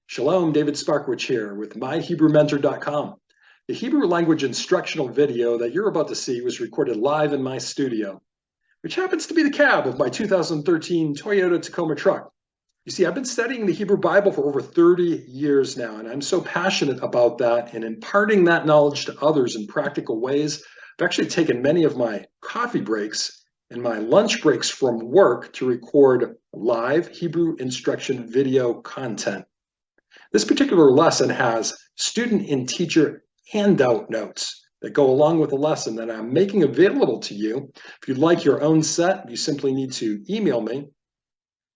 Shalom, David Sparkwich here with myhebrewmentor.com. The Hebrew language instructional video that you're about to see was recorded live in my studio, which happens to be the cab of my 2013 Toyota Tacoma truck. You see, I've been studying the Hebrew Bible for over 30 years now, and I'm so passionate about that and imparting that knowledge to others in practical ways. I've actually taken many of my coffee breaks and my lunch breaks from work to record live Hebrew instruction video content. This particular lesson has student and teacher handout notes that go along with the lesson that I'm making available to you. If you'd like your own set, you simply need to email me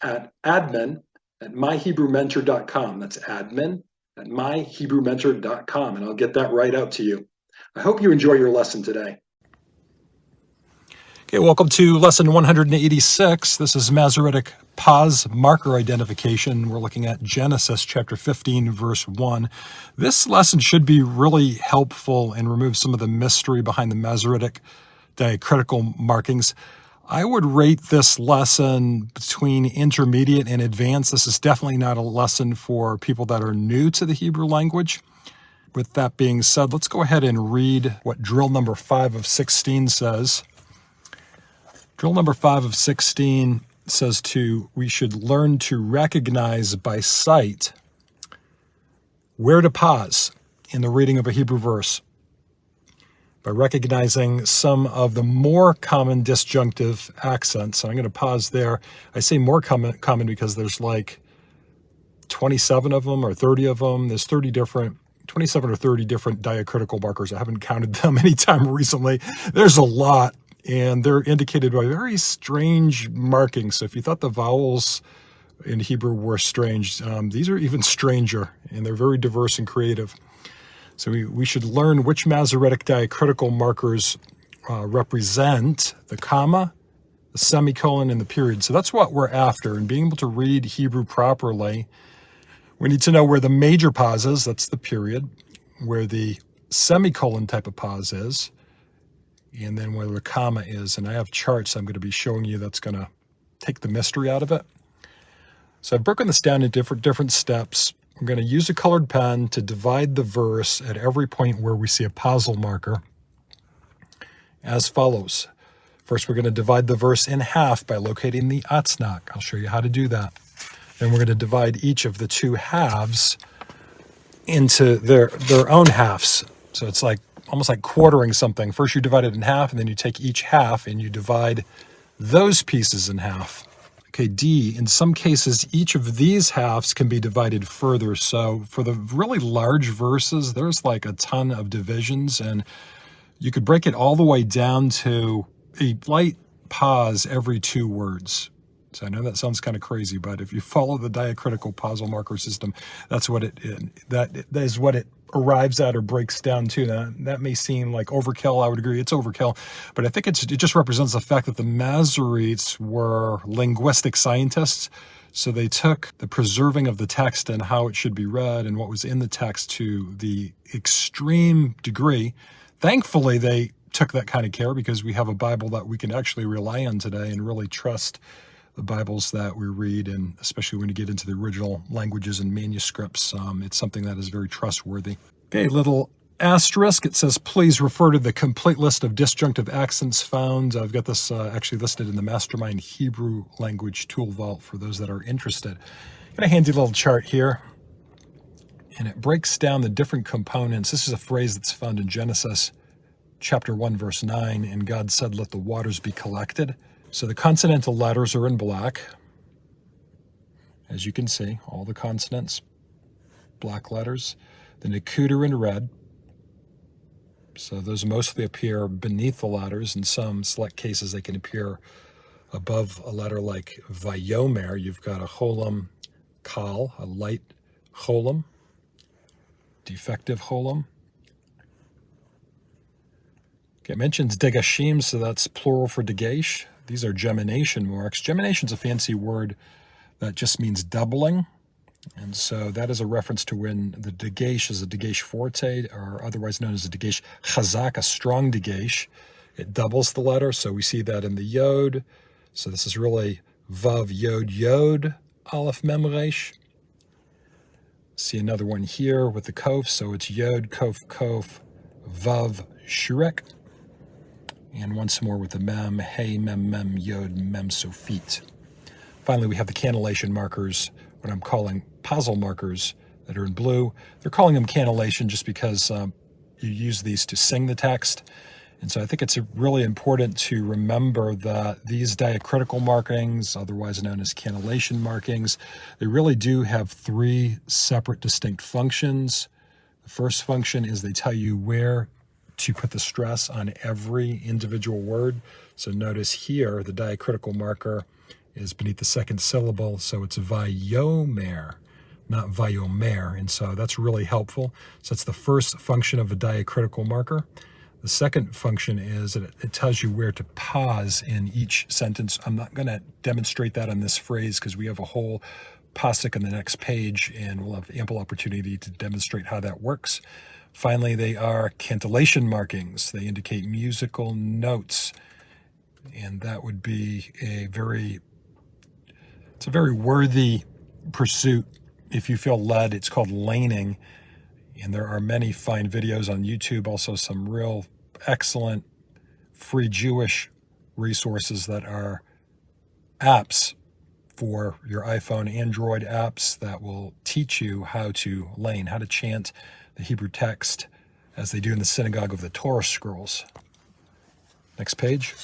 at admin@myhebrewmentor.com. That's admin@myhebrewmentor.com, and I'll get that right out to you. I hope you enjoy your lesson today. Okay, welcome to lesson 186. This is Masoretic pause marker identification. We're looking at Genesis chapter 15, verse 1. This lesson should be really helpful and remove some of the mystery behind the Masoretic diacritical markings. I would rate this lesson between intermediate and advanced. This is definitely not a lesson for people that are new to the Hebrew language. With that being said, let's go ahead and read what drill number 5 of 16 says. Drill number 5 of 16 says we should learn to recognize by sight where to pause in the reading of a Hebrew verse by recognizing some of the more common disjunctive accents. So I'm going to pause there. I say more common because there's like 27 of them or 30 of them. There's 27 or 30 different diacritical markers. I haven't counted them anytime recently. There's a lot. And they're indicated by very strange markings. So if you thought the vowels in Hebrew were strange, these are even stranger, and they're very diverse and creative. So we should learn which Masoretic diacritical markers represent the comma, the semicolon, and the period. So that's what we're after. And being able to read Hebrew properly, we need to know where the major pause is, that's the period, where the semicolon type of pause is, and then where the comma is. And I have charts I'm going to be showing you that's going to take the mystery out of it. So I've broken this down into different steps. I'm going to use a colored pen to divide the verse at every point where we see a pausal marker as follows. First, we're going to divide the verse in half by locating the atznach. I'll show you how to do that. Then we're going to divide each of the two halves into their own halves. So it's like almost like quartering something. First you divide it in half, and then you take each half and you divide those pieces in half. Okay, D, in some cases, each of these halves can be divided further. So for the really large verses, there's like a ton of divisions, and you could break it all the way down to a light pause every 2 words. So I know that sounds kind of crazy, but if you follow the diacritical pausal marker system, that is what it arrives at or breaks down to. That may seem like overkill. I would agree it's overkill, but I think it just represents the fact that the Masoretes were linguistic scientists. So they took the preserving of the text and how it should be read and what was in the text to the extreme degree. Thankfully, they took that kind of care because we have a Bible that we can actually rely on today and really trust the Bibles that we read, and especially when you get into the original languages and manuscripts, it's something that is very trustworthy. Okay, little asterisk. It says, please refer to the complete list of disjunctive accents found. I've got this actually listed in the Mastermind Hebrew Language Tool Vault for those that are interested. Got a handy little chart here, and it breaks down the different components. This is a phrase that's found in Genesis chapter 1, verse 9, and God said, let the waters be collected. So the consonantal letters are in black. As you can see, all the consonants, black letters. The nakud are in red. So those mostly appear beneath the letters. In some select cases, they can appear above a letter like vayomer. You've got a cholam kal, a light cholam, defective cholam. Okay, it mentions degashim, so that's plural for degesh. These are gemination marks. Gemination is a fancy word that just means doubling. And so that is a reference to when the degesh is a degesh forte, or otherwise known as a degesh chazak, a strong degesh. It doubles the letter, so we see that in the yod. So this is really vav yod yod, aleph mem resh. See another one here with the kof, so it's yod, kof, kof, vav, shurek. And once more with the mem, hey, mem, mem, yod, mem, sofit. Finally, we have the cannellation markers, what I'm calling puzzle markers that are in blue. They're calling them cannellation just because you use these to sing the text. And so I think it's really important to remember that these diacritical markings, otherwise known as cannellation markings, they really do have three separate distinct functions. The first function is they tell you where to put the stress on every individual word. So notice here, the diacritical marker is beneath the second syllable, so it's vayomer, not vayomer, and so that's really helpful. So that's the first function of a diacritical marker. The second function is that it tells you where to pause in each sentence. I'm not going to demonstrate that on this phrase because we have a whole pasuk on the next page, and we'll have ample opportunity to demonstrate how that works. Finally, they are cantillation markings. They indicate musical notes, and that would be a very worthy pursuit if you feel led. It's called laning. And there are many fine videos on YouTube, also some real excellent free Jewish resources that are apps for your iPhone, Android apps that will teach you how to lane, how to chant the Hebrew text as they do in the synagogue of the Torah scrolls. Next page.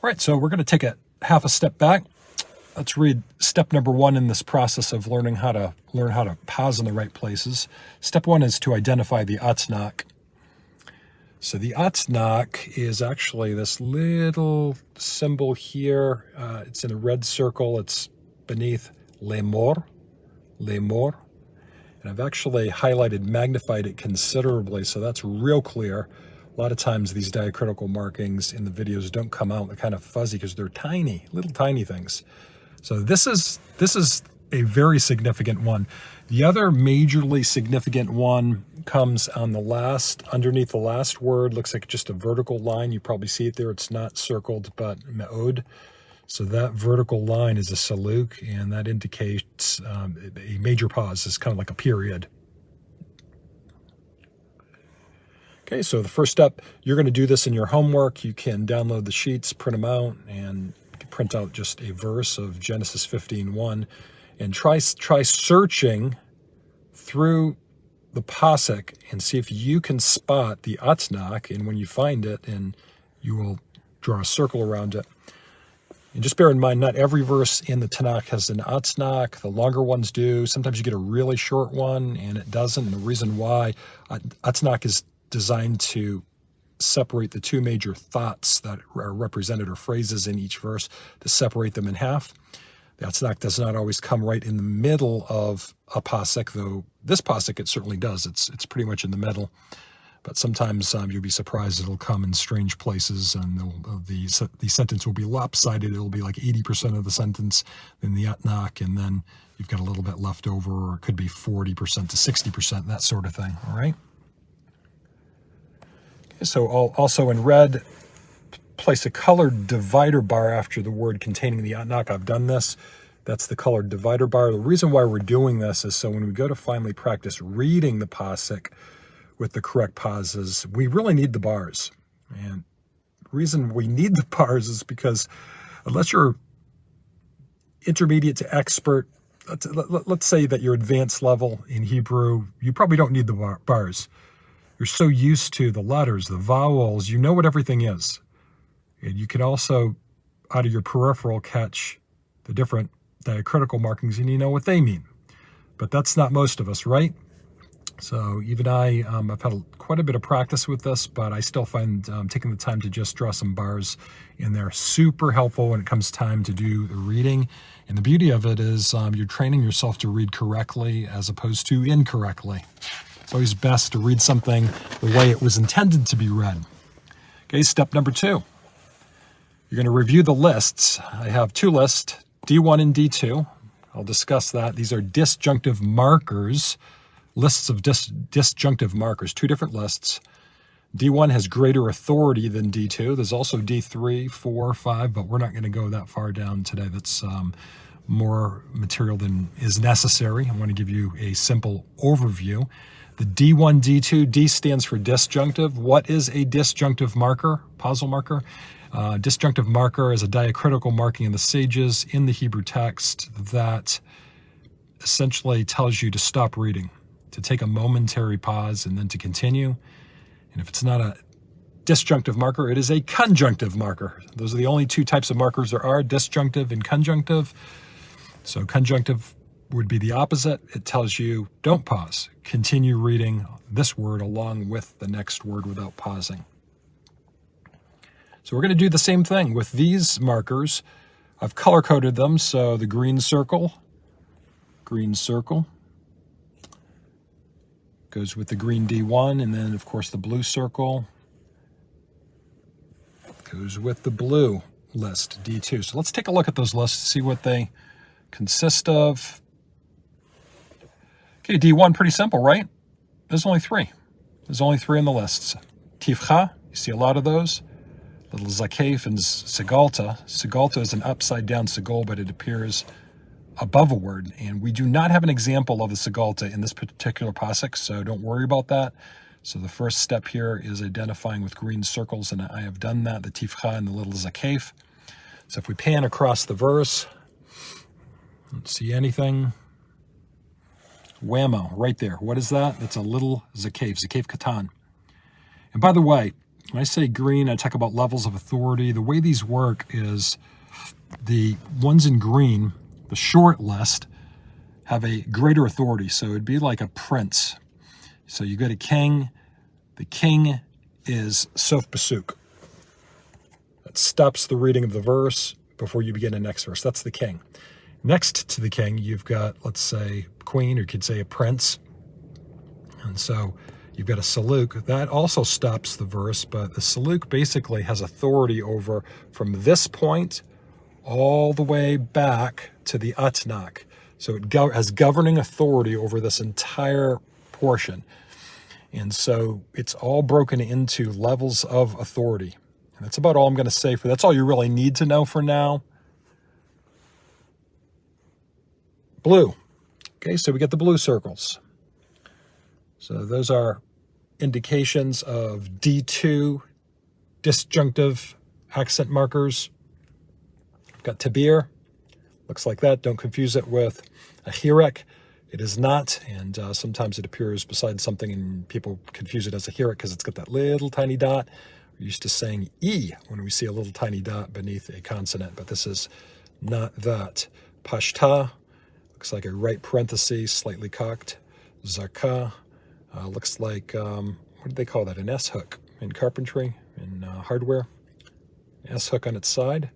All right, so we're going to take a half a step back. Let's read step number 1 in this process of learning how to pause in the right places. Step 1 is to identify the atznach. So the atznach is actually this little symbol here. It's in a red circle. It's beneath lemor. And I've actually highlighted, magnified it considerably, so that's real clear. A lot of times these diacritical markings in the videos don't come out. They're kind of fuzzy because they're tiny, little tiny things. So this is a very significant one. The other majorly significant one comes on the last, underneath the last word. Looks like just a vertical line. You probably see it there. It's not circled, but me'od. So that vertical line is a saluk, and that indicates a major pause. It's kind of like a period. Okay, so the first step, you're going to do this in your homework. You can download the sheets, print them out, and print out just a verse of Genesis 15:1, and try searching through the pasuk and see if you can spot the atznach. And when you find it, and you will draw a circle around it. And just bear in mind, not every verse in the Tanakh has an atznach. The longer ones do. Sometimes you get a really short one, and it doesn't. And the reason why, atznach is designed to separate the two major thoughts that are represented, or phrases in each verse, to separate them in half. The atznach does not always come right in the middle of a pasuk, though this pasuk it certainly does. It's pretty much in the middle. But sometimes you'll be surprised it'll come in strange places, and the sentence will be lopsided. It'll be like 80% of the sentence in the atznach, and then you've got a little bit left over, or it could be 40% to 60%, that sort of thing. All right. So also in red, place a colored divider bar after the word containing the atznach. I've done this. That's the colored divider bar. The reason why we're doing this is so when we go to finally practice reading the pasuk with the correct pauses, we really need the bars. And the reason we need the bars is because unless you're intermediate to expert, let's say that you're advanced level in Hebrew, you probably don't need the bars. You're so used to the letters, the vowels, you know what everything is. And you can also, out of your peripheral, catch the different diacritical markings, and you know what they mean. But that's not most of us, right? So even I've had quite a bit of practice with this, but I still find taking the time to just draw some bars in there super helpful when it comes time to do the reading. And the beauty of it is you're training yourself to read correctly as opposed to incorrectly. It's always best to read something the way it was intended to be read. Okay, step number 2. You're going to review the lists. I have 2 lists, D1 and D2. I'll discuss that. These are disjunctive markers, lists of disjunctive markers, 2 different lists. D1 has greater authority than D2. There's also D3, 4, 5, but we're not going to go that far down today. That's more material than is necessary. I want to give you a simple overview. The D1, D2, D stands for disjunctive. What is a disjunctive marker, pausal marker? Disjunctive marker is a diacritical marking in the sages in the Hebrew text that essentially tells you to stop reading, to take a momentary pause and then to continue. And if it's not a disjunctive marker, it is a conjunctive marker. Those are the only two types of markers there are, disjunctive and conjunctive. So conjunctive would be the opposite. It tells you don't pause. Continue reading this word along with the next word without pausing. So we're going to do the same thing with these markers. I've color-coded them. So the green circle goes with the green D1, and then of course the blue circle goes with the blue list, D2. So let's take a look at those lists, see what they consist of. Okay, D1, pretty simple, right? There's only three. There's only three in the lists. Tifcha, you see a lot of those. Little zakef and segalta. Segalta is an upside down segol, but it appears above a word. And we do not have an example of the segalta in this particular pasuk, so don't worry about that. So the first step here is identifying with green circles, and I have done that, the tifcha and the little zakef. So if we pan across the verse, don't see anything. Whammo, right there. What is that? That's a little zakef katan. And by the way, when I say green, I talk about levels of authority. The way these work is the ones in green, the short list, have a greater authority. So it'd be like a prince. So you get a king. The king is sof pasuk. That stops the reading of the verse before you begin the next verse. That's the king. Next to the king, you've got, let's say, queen, or you could say a prince. And so you've got a saluk. That also stops the verse, but the saluk basically has authority over from this point all the way back to the atnak. So it has governing authority over this entire portion. And so it's all broken into levels of authority. And that's about all I'm going to say that's all you really need to know for now. Blue. Okay, so we get the blue circles. So those are indications of D2 disjunctive accent markers. We've got tabir. Looks like that. Don't confuse it with a hirek. It is not, and sometimes it appears beside something and people confuse it as a hirek because it's got that little tiny dot. We're used to saying E when we see a little tiny dot beneath a consonant, but this is not that. Pashta. Looks like a right parenthesis, slightly cocked. Zarka looks like, what do they call that? An S-hook in carpentry, in hardware. S-hook on its side.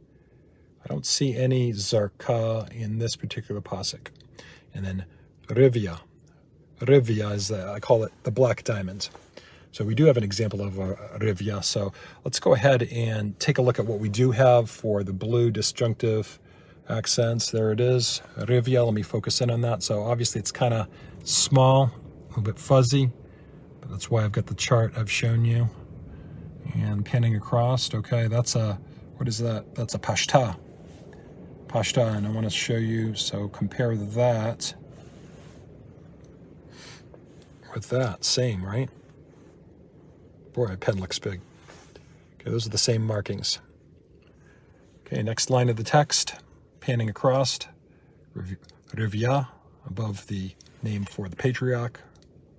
I don't see any Zarka in this particular pasuk. And then Rivia. Rivia is, I call it the black diamond. So we do have an example of a Rivia. So let's go ahead and take a look at what we do have for the blue disjunctive accents. There it is, Rivia. Let me focus in on that. So obviously it's kind of small, a little bit fuzzy, but that's why I've got the chart I've shown you. And panning across, okay, that's a, what is that? That's a pashta. Pashta, and I want to show you, so compare that with that, same, right? Boy, my pen looks big. Okay, those are the same markings. Okay, next line of the text. Panning across, Rivia, above the name for the patriarch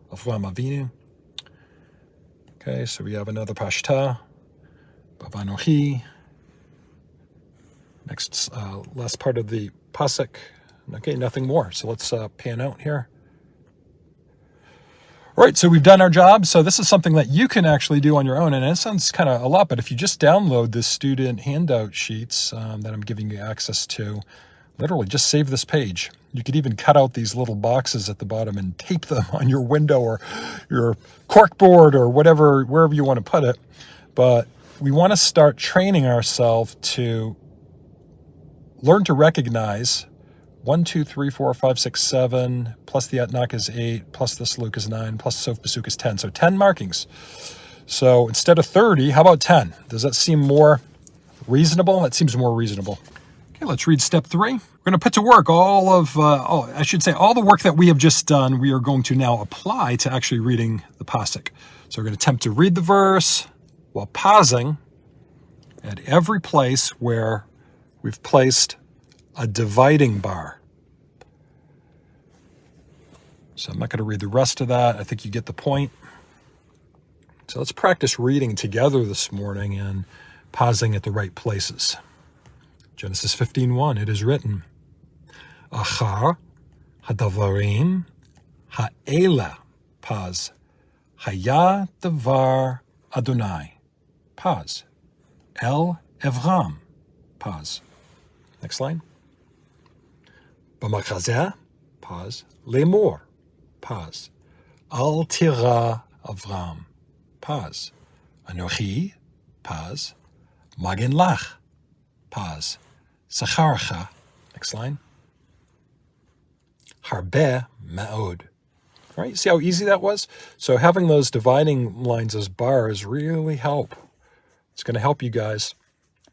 of Avraham Avinu. Okay, so we have another Pashta, Bavanohi. Next, last part of the pasuk. Okay, nothing more. So let's pan out here. All right, so we've done our job. So this is something that you can actually do on your own. And it sounds kind of a lot, but if you just download the student handout sheets that I'm giving you access to, literally just save this page. You could even cut out these little boxes at the bottom and tape them on your window or your corkboard or whatever, wherever you want to put it. But we want to start training ourselves to learn to recognize 1, 2, 3, 4, 5, 6, 7, plus the atnak is 8, plus the saluk is 9, plus sof pasuk is 10. So 10 markings. So instead of 30, how about 10? Does that seem more reasonable? That seems more reasonable. Okay, let's read step 3. We're going to put to work all the work that we have just done, we are going to now apply to actually reading the pasuk. So we're going to attempt to read the verse while pausing at every place where we've placed a dividing bar. So I'm not going to read the rest of that. I think you get the point. So let's practice reading together this morning and pausing at the right places. Genesis 15:1, it is written, Achar hadavarim ha'ela, pause, haya davar Adonai, pause, el Evram, pause. Next line. B'machazeh, pause, lemor, pause, al tira Avram, pause, Anochi, pause, magen lach, pause, Sacharcha, next line, Harbe ma'od. All right, see how easy that was? So having those dividing lines as bars really help. It's going to help you guys,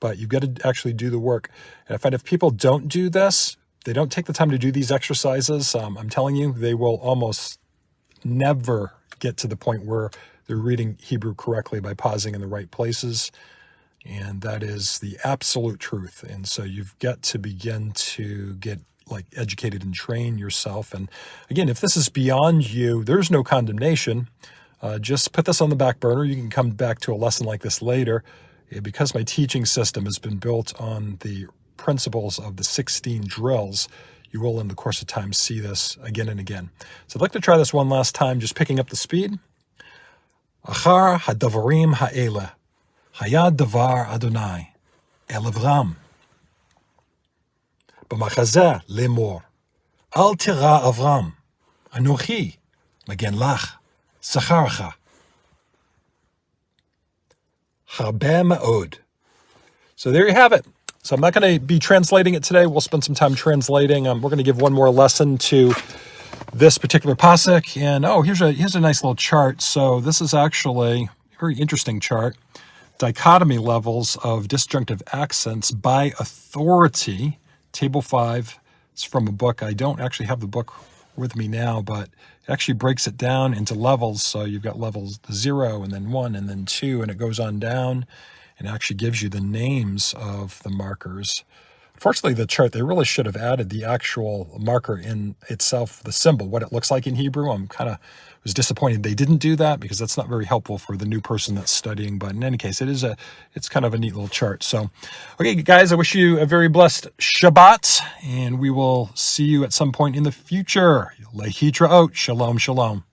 but you've got to actually do the work. And I find if people don't do this, they don't take the time to do these exercises, I'm telling you, they will almost never get to the point where they're reading Hebrew correctly by pausing in the right places. And that is the absolute truth. And so you've got to begin to get educated and train yourself. And again, if this is beyond you, there's no condemnation. Just put this on the back burner. You can come back to a lesson like this later. Because my teaching system has been built on the principles of the 16 drills, you will in the course of time see this again and again. So I'd like to try this one last time, just picking up the speed. Achar hadavarim ha'ele, haya davar Adonai, el Avram. B'machazeh lemor, al tira Avram, Anochi, magen lach, Sacharcha. Harbe ma'od. So there you have it. So I'm not going to be translating it today. We'll spend some time translating. We're going to give one more lesson to this particular pasuk. And here's a nice little chart. So this is actually a very interesting chart. Dichotomy levels of disjunctive accents by authority. Table 5. It's from a book. I don't actually have the book with me now, but it actually breaks it down into levels. So you've got levels 0 and then 1 and then 2, and it goes on down and actually gives you the names of the markers. Unfortunately, the chart, they really should have added the actual marker in itself, the symbol, what it looks like in Hebrew. I'm was disappointed they didn't do that because that's not very helpful for the new person that's studying. But in any case, it's kind of a neat little chart. So, okay, guys, I wish you a very blessed Shabbat, and we will see you at some point in the future. Lehitraot. Shalom, shalom.